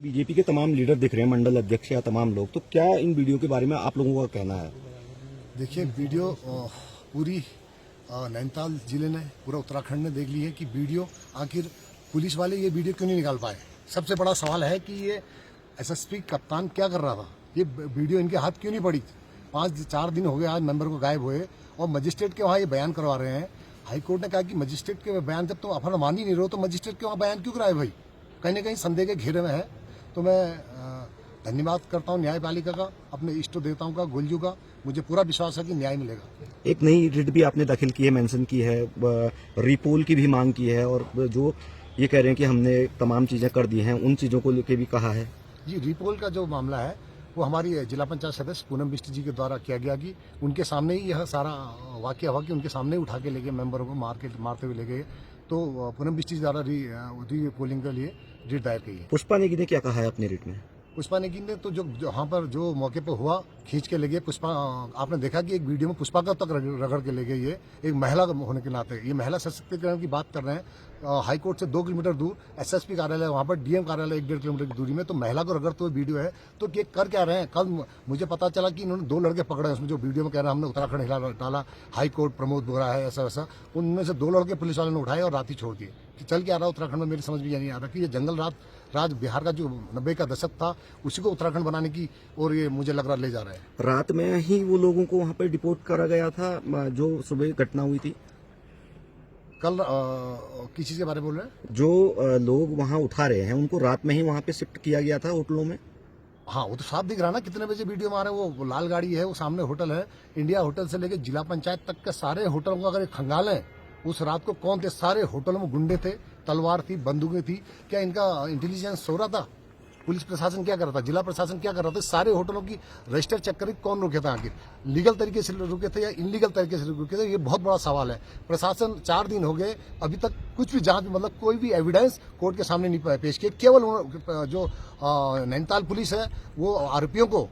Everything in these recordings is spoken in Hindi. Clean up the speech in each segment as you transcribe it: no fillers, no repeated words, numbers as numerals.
बीजेपी के तमाम लीडर दिख रहे हैं, मंडल अध्यक्ष या तमाम लोग, तो क्या इन वीडियो के बारे में आप लोगों का कहना है? देखिए, वीडियो पूरी नैनीताल जिले ने, पूरा उत्तराखंड ने देख ली है कि वीडियो आखिर पुलिस वाले ये वीडियो क्यों नहीं निकाल पाए। सबसे बड़ा सवाल है कि ये एसएसपी कप्तान क्या कर रहा था, ये वीडियो इनके हाथ क्यों नहीं पड़ी। 4 दिन हो गए आज मेंबर को गायब हुए और मजिस्ट्रेट के वहाँ ये बयान करवा रहे हैं। हाईकोर्ट ने कहा कि मजिस्ट्रेट के बयान जब तुम अपना मान ही नहीं रहे हो तो मजिस्ट्रेट के वहाँ बयान क्यों कराए भाई। कहीं ना कहीं संदेह के घेरे में है। तो मैं धन्यवाद करता हूँ न्यायपालिका का, अपने इष्ट देवताओं का, गुलजू का। मुझे पूरा विश्वास है कि न्याय मिलेगा। एक नई रिट भी आपने दाखिल की है, मेंशन की है, रिपोल की भी मांग की है और जो ये कह रहे हैं कि हमने तमाम चीजें कर दी हैं, उन चीजों को लेकर भी कहा है। जी, रिपोल का जो मामला है वो हमारी जिला पंचायत सदस्य पूनम बिष्ट जी के द्वारा किया गया कि उनके सामने ही यह सारा वाकया हुआ कि उनके सामने ही उठा के ले गए, मेंबरों को मारते हुए ले गए। तो पूनम बिष्ट जी द्वारा रिपोलिंग के लिए रिट दायर की है। पुष्पा नेगी ने क्या कहा है अपने रिट में? पुष्पा नेगी ने तो जो यहाँ पर जो मौके पर हुआ खींच के ले गए। पुष्पा, आपने देखा कि एक वीडियो में पुष्पा का तक रगड़ के ले गए। ये एक महिला होने के नाते ये महिला सशक्तिकरण की बात कर रहे हैं। हाई कोर्ट से 2 किलोमीटर दूर एसएसपी कार्यालय, वहाँ पर डीएम कार्यालय 1-1.5 किलोमीटर की दूरी में, तो महिला को रगड़ते हुए वीडियो है। तो ये कर क्या रहे हैं? कल मुझे पता चला कि इन्होंने 2 लड़के पकड़े हैं उसमें, जो वीडियो में कह रहे हैं हमने उत्तराखंड हिला डाला, हाई कोर्ट प्रमोद बोरा है, ऐसा वैसा। उनमें से 2 लड़के पुलिस वाले ने उठाए और रात ही छोड़ दिए। कि चल क्या रहा उत्तराखंड में, मेरी समझ में नहीं आ रहा कि ये जंगल राज बिहार का जो 90 का दशक था उसी को उत्तराखंड बनाने की और ये मुझे लग रहा ले जा रहा है। रात में ही वो लोगों को वहाँ पर डिपोर्ट करा गया था जो सुबह घटना हुई थी। कल किस चीज के बारे में बोल रहे हैं? जो लोग वहाँ उठा रहे हैं उनको रात में ही वहाँ पे शिफ्ट किया गया था होटलों में। हाँ, वो तो साफ दिख रहा है ना कितने बजे वीडियो में आ रहे हैं। वो लाल गाड़ी है, वो सामने होटल है, इंडिया होटल से लेके जिला पंचायत तक के सारे होटलों को अगर खंगालें, उस रात को कौन थे? सारे होटलों में गुंडे थे, तलवार थी, बंदूकें थी। क्या इनका इंटेलिजेंस सो रहा था? पुलिस प्रशासन क्या कर रहा था? जिला प्रशासन क्या कर रहा था? सारे होटलों की रजिस्टर चेक करी, कौन रुके थे? आखिर लीगल तरीके से रुके थे या इनलीगल तरीके से रुके थे? ये बहुत बड़ा सवाल है। प्रशासन 4 दिन हो गए, अभी तक कुछ भी जांच, मतलब कोई भी एविडेंस कोर्ट के सामने नहीं पेश किए। केवल जो नैनीताल पुलिस है वो आरोपियों को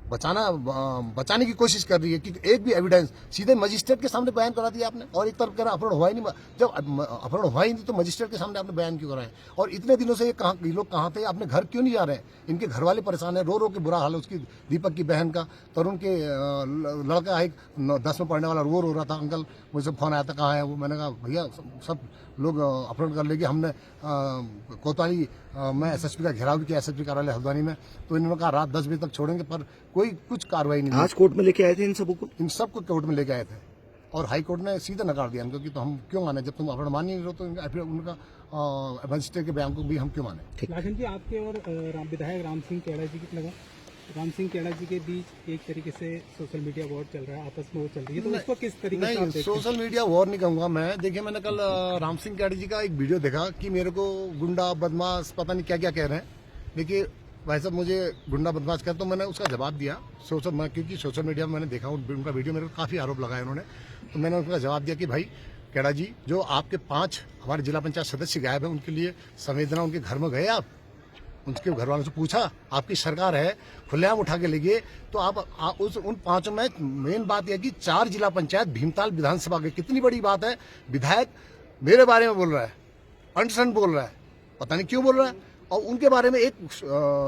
बचाने की कोशिश कर रही है कि एक भी एविडेंस, सीधे मजिस्ट्रेट के सामने बयान करा दिया आपने। और एक तरफ कह रहा अपहरण हुआ ही नहीं। जब अपहरण हुआ ही नहीं तो मजिस्ट्रेट के सामने आपने बयान क्यों कराया? और इतने दिनों से ये लोग कहाँ थे? अपने घर क्यों नहीं जा रहे हैं? इनके घर वाले परेशान है, रो रो के बुरा हाल है। उसकी दीपक की बहन का, तरुण के लड़का एक 10 में पढ़ने वाला, वो रो रहा था। अंकल मुझसे फोन आया था, कहाँ है वो? मैंने कहा भैया सब लोग अपहरण कर लेंगे। हमने कोतवाली में एसएसपी का घेराव भी किया, एसएसपी कार्यालय हल्द्वानी में। तो इन्होंने कहा रात 10 बजे तक छोड़ेंगे, पर कोई कुछ कार्रवाई नहीं। आज कोर्ट में लेके आए थे इन सबको कोर्ट में लेके आए थे और हाई कोर्ट ने सीधा नकार दिया इनको कि तो हम क्यों माने, जब तुम अपहरण मान नहीं रहे हो तो फिर उनका मजिस्ट्रेट के बयान को भी हम क्यों माने। लाखन जी, आपके और विधायक राम सिंह केड़ा जी की लगा, राम सिंह केड़ा जी के बीच एक तरीके से सोशल मीडिया वॉर चल रहा है, आपस में वो चल रही है, तो उसको किस तरीके से? नहीं, सोशल मीडिया वॉर नहीं कहूंगा मैं। देखिए, मैंने कल राम सिंह केड़ा जी का एक वीडियो देखा कि मेरे को गुंडा बदमाश पता नहीं क्या क्या कह रहे हैं। देखिए भाई साहब, मुझे गुंडा बदमाश कहते, तो मैंने उसका जवाब दिया क्योंकि सोशल मीडिया में मैंने देखा उनका वीडियो, मेरे को काफी आरोप लगाए उन्होंने। तो मैंने उनका जवाब दिया कि भाई केड़ा जी, जो आपके 5 हमारे जिला पंचायत सदस्य गायब है, उनके लिए संवेदना, उनके घर में गए आप? उनके घर वालों से पूछा? आपकी सरकार है, खुलेआम उठा के ले गए। तो आप उन 5 में मेन बात यह कि 4 जिला पंचायत भीमताल विधानसभा गए। कितनी बड़ी बात है। विधायक मेरे बारे में बोल रहा है, अंटसन बोल रहा है, पता नहीं क्यों बोल रहा है। और उनके बारे में एक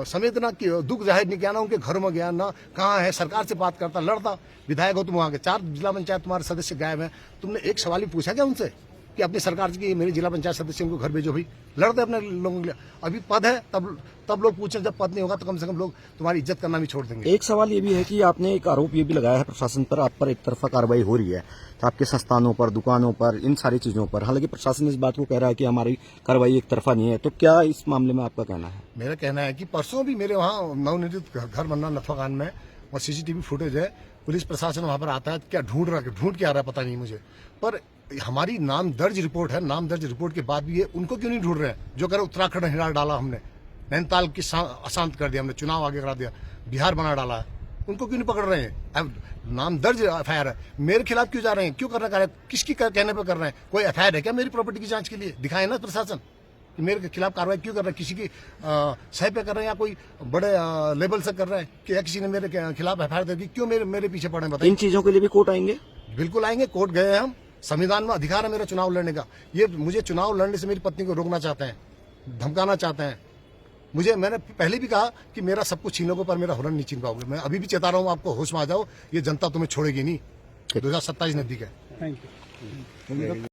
संवेदना की दुख जाहिर नहीं किया, ना उनके घर में गया, ना कहाँ है, सरकार से बात करता, लड़ता। विधायक हो तुम, वहाँ के 4 जिला पंचायत तुम्हारे सदस्य गायब हैं, तुमने एक सवाल ही पूछा क्या उनसे कि अपनी सरकार से कि मेरे जिला पंचायत सदस्य उनको घर भेजो? भाई लड़ते अपने लोगों के लिए। अभी पद है तब लोग पूछें, जब पद नहीं होगा तो कम से कम लोग तुम्हारी इज्जत करना भी छोड़ देंगे। एक सवाल ये भी है कि आपने एक आरोप ये भी लगाया है प्रशासन पर, आप पर एक तरफा कार्रवाई हो रही है आपके संस्थानों पर, दुकानों पर, इन सारी चीजों पर। हालांकि प्रशासन इस बात को कह रहा है कि हमारी कार्रवाई एक तरफा नहीं है, तो क्या इस मामले में आपका कहना है? मेरा कहना है कि परसों भी मेरे वहाँ नवनिर्मित घर बनना नफाखान में और सीसीटीवी फुटेज है। पुलिस प्रशासन वहाँ पर आता है, क्या ढूंढ के आ रहा है पता नहीं मुझे। पर हमारी नाम दर्ज रिपोर्ट है, नाम दर्ज रिपोर्ट के बाद भी ये उनको क्यों नहीं ढूंढ रहे हैं जो कह उत्तराखंड हिला डाला हमने, नैनीताल की अशांत कर दिया हमने, चुनाव आगे करा दिया, बिहार बना डाला है। उनको क्यों नहीं पकड़ रहे हैं? अब नाम दर्ज एफआईआर है, मेरे खिलाफ क्यों जा रहे हैं? क्यों करना है? किसकी कहने पर कर रहे हैं? कोई एफआईआर है क्या मेरी प्रॉपर्टी की जांच के लिए? दिखाए ना प्रशासन कि मेरे खिलाफ कार्रवाई क्यों कर रहे हैं? किसी की सही पे कर रहे हैं या कोई बड़े लेवल से कर रहे हैं कि किसी ने मेरे खिलाफ एफआईआर दे दी? क्यों मेरे पीछे पड़े? बताइए। इन चीजों के लिए भी कोर्ट आएंगे? बिल्कुल आएंगे, कोर्ट गए हैं हम। संविधान में अधिकार है मेरा चुनाव लड़ने का। ये मुझे चुनाव लड़ने से मेरी पत्नी को रोकना चाहते हैं, धमकाना चाहते हैं। मैंने पहले भी कहा कि मेरा सब कुछ छीन लोगे पर मेरा हुनर नहीं छीन पाओगे। मैं अभी भी चेता रहा हूँ, आपको होश में आ जाओ, ये जनता तुम्हें छोड़ेगी नहीं। 2027 नजदीक है। Thank you.